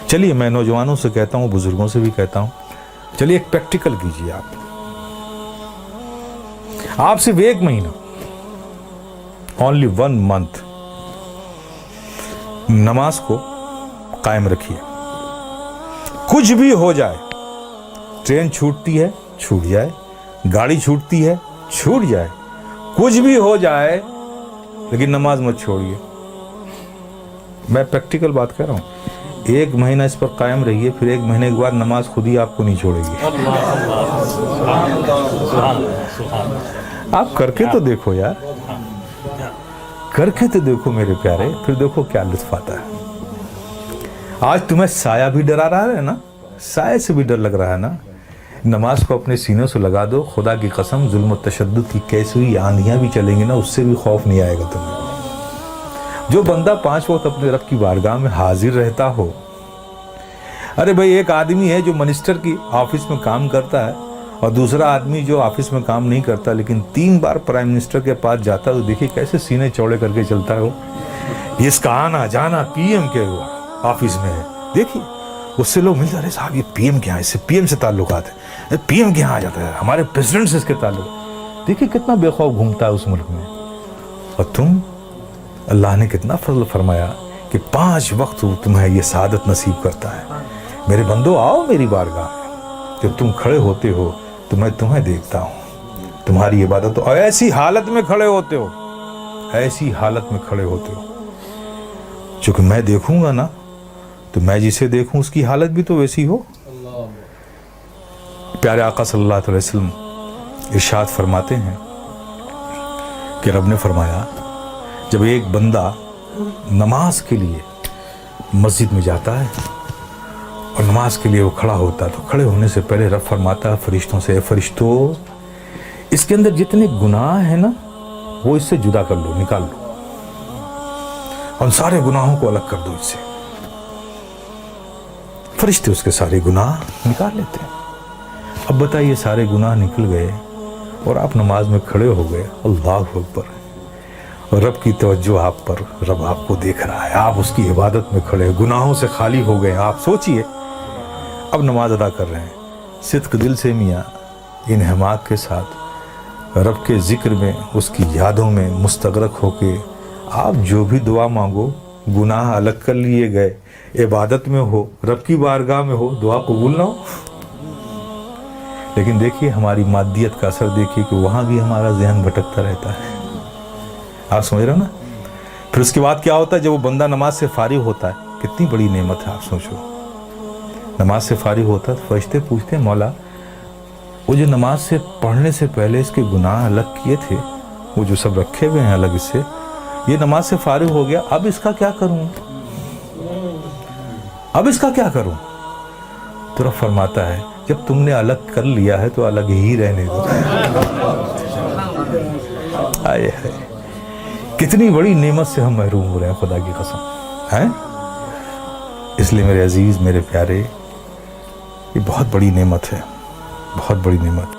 چلیے میں نوجوانوں سے کہتا ہوں, بزرگوں سے بھی کہتا ہوں, چلیے ایک پریکٹیکل کیجیے. آپ صرف 1 مہینہ, only 1 month نماز کو قائم رکھیے. کچھ بھی ہو جائے, ٹرین چھوٹتی ہے چھوٹ جائے, گاڑی چھوٹتی ہے چھوٹ جائے, کچھ بھی ہو جائے, لیکن نماز مت چھوڑیے. میں پریکٹیکل بات کہہ رہا ہوں. 1 مہینہ اس پر قائم رہیے, پھر 1 مہینے کے بعد نماز خود ہی آپ کو نہیں چھوڑے گی. آپ کر کے تو دیکھو یار, کر کے تو دیکھو میرے پیارے, پھر دیکھو کیا لطف آتا ہے. آج تمہیں سایہ بھی ڈرا رہا ہے نا, سایہ سے بھی ڈر لگ رہا ہے نا, نماز کو اپنے سینوں سے لگا دو. خدا کی قسم ظلم و تشدد کی کیسی ہوئی آندھیاں بھی چلیں گی نا, اس سے بھی خوف نہیں آئے گا تمہیں. جو بندہ 5 وقت اپنے رب کی بارگاہ میں حاضر رہتا ہو. ارے بھائی, ایک آدمی ہے جو منسٹر کی آفس میں کام کرتا ہے, اور دوسرا آدمی جو آفس میں کام نہیں کرتا لیکن 3 بار پرائم منسٹر کے پاس جاتا ہے, تو دیکھیے کیسے سینے چوڑے کر کے چلتا ہے وہ. اس کا آنا جانا پی ایم کے آفس میں ہے. دیکھیے اس سے لوگ ملتے, ارے صاحب یہ پی ایم کے یہاں, اس سے پی ایم سے تعلقات ہیں, پی ایم کے یہاں آ جاتا ہے, ہمارے پریزیڈنٹ سے اس کے تعلق. دیکھیے کتنا بے خوف گھومتا ہے اس ملک میں. اور تم, اللہ نے کتنا فضل فرمایا کہ 5 وقت تمہیں یہ سعادت نصیب کرتا ہے. میرے بندو آؤ میری بارگاہ میں, جب تم کھڑے ہوتے ہو تو میں تمہیں دیکھتا ہوں, تمہاری عبادت, اور ایسی حالت میں کھڑے ہوتے ہو, ایسی حالت میں کھڑے ہوتے ہو, چونکہ میں دیکھوں گا نا تو میں جسے دیکھوں اس کی حالت بھی تو ویسی ہو. پیارے آقا صلی اللہ علیہ وسلم ارشاد فرماتے ہیں کہ رب نے فرمایا, جب ایک بندہ نماز کے لیے مسجد میں جاتا ہے اور نماز کے لیے وہ کھڑا ہوتا ہے, تو کھڑے ہونے سے پہلے رب فرماتا ہے فرشتوں سے, اے فرشتوں, اس کے اندر جتنے گناہ ہیں نا وہ اس سے جدا کر لو, نکال لو, اور سارے گناہوں کو الگ کر دو اس سے. فرشتے اس کے سارے گناہ نکال لیتے ہیں. اب بتائیے, سارے گناہ نکل گئے اور آپ نماز میں کھڑے ہو گئے, اللہ اکبر, اور رب کی توجہ آپ پر, رب آپ کو دیکھ رہا ہے, آپ اس کی عبادت میں کھڑے, گناہوں سے خالی ہو گئے. آپ سوچئے اب نماز ادا کر رہے ہیں, صدق دل سے میاں انہماک کے ساتھ رب کے ذکر میں, اس کی یادوں میں مستغرق ہو کے آپ جو بھی دعا مانگو, گناہ الگ کر لیے گئے, عبادت میں ہو, رب کی بارگاہ میں ہو, دعا قبول نہ ہو. لیکن دیکھیے ہماری مادیت کا اثر دیکھیے کہ وہاں بھی ہمارا ذہن بھٹکتا رہتا ہے. آپ سمجھ رہے ہو نا. پھر اس کے بعد کیا ہوتا ہے, جب وہ بندہ نماز سے فارغ ہوتا ہے, کتنی بڑی نعمت ہے آپ سوچو. نماز سے فارغ ہوتا ہے تو فرشتے پوچھتے ہیں, مولا وہ جو نماز سے پڑھنے سے پہلے اس کے گناہ الگ کیے تھے, وہ جو سب رکھے ہوئے ہیں الگ اس سے, یہ نماز سے فارغ ہو گیا, اب اس کا کیا کروں, اب اس کا کیا کروں. تو رب فرماتا ہے, جب تم نے الگ کر لیا ہے تو الگ ہی رہنے دو. آئے ہائے, کتنی بڑی نعمت سے ہم محروم ہو رہے ہیں خدا کی قسم ہیں. اس لیے میرے عزیز, میرے پیارے, یہ بہت بڑی نعمت ہے, بہت بڑی نعمت.